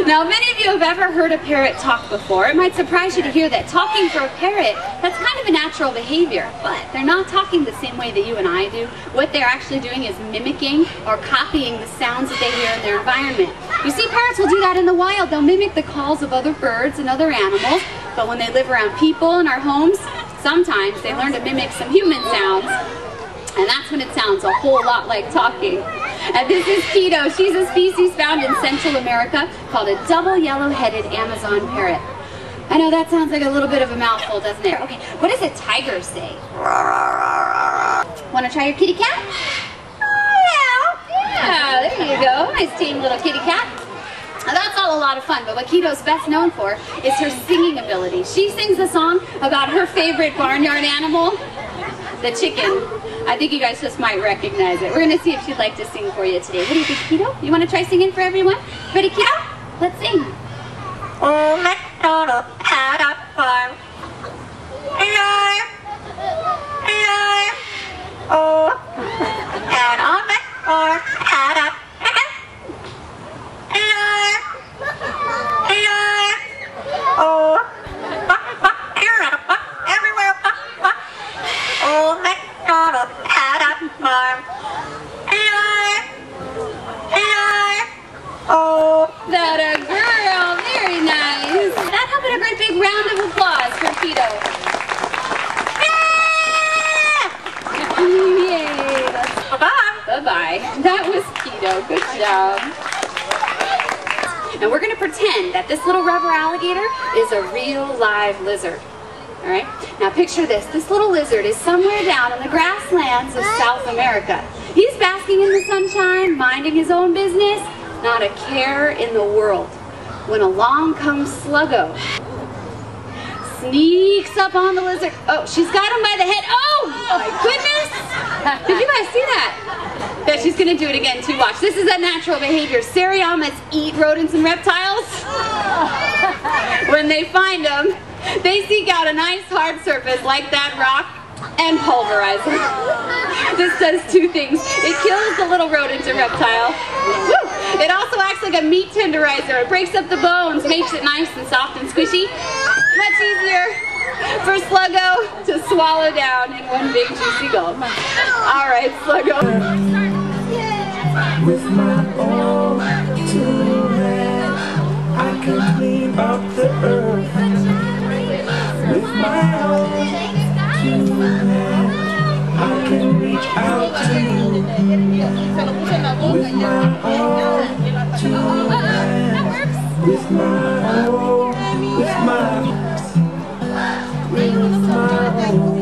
Now, many of you have ever heard a parrot talk before. It might surprise you to hear that talking for a parrot, that's kind of a natural behavior, but they're not talking the same way that you and I do. What they're actually doing is mimicking or copying the sounds that they hear in their environment. You see, parrots will do that in the wild. They'll mimic the calls of other birds and other animals, but when they live around people in our homes, sometimes they learn to mimic some human sounds, and that's when it sounds a whole lot like talking. And this is Quito. She's a species found in Central America called a double yellow-headed Amazon parrot. I know that sounds like a little bit of a mouthful, doesn't it? Okay, what does a tiger say? Want to try your kitty cat? Yeah, there you go. Nice tame little kitty cat. Now, that's all a lot of fun, but what Quito's best known for is her singing ability. She sings a song about her favorite barnyard animal, the chicken. I think you guys just might recognize it. We're going to see if she'd like to sing for you today. What do you think, Quito? You want to try singing for everyone? Ready, Quito? Let's sing. Old McDonald had a farm. Oh, and on McDonald had a oh, everywhere. Old McDonald had a farm. Oh, that a girl. Very nice. That how about a great big round of applause for Quito. Yay. bye-bye. Bye-bye. That was Quito. Good job. And we're going to pretend that this little rubber alligator is a real live lizard. All right? Now picture this. This little lizard is somewhere down in the grasslands of South America. He's basking in the sunshine, minding his own business, not a care in the world. When along comes Sluggo. Sneaks up on the lizard. Oh, she's got him by the head. Oh, my goodness. Did you guys see that? Yeah, she's going to do it again too. Watch. This is a natural behavior. Seriamas eat rodents and reptiles. When they find them, they seek out a nice hard surface like that rock and pulverize it. This does two things. It kills the little rodent and reptile. Woo! It also acts like a meat tenderizer. It breaks up the bones, makes it nice and soft and squishy. Much easier for Sluggo to swallow down in one big juicy gulp. All right, Sluggo. With my own two hands, I can clean up the earth. With my own two hands, I can reach out to you. With my own two hands, with my own, with my own.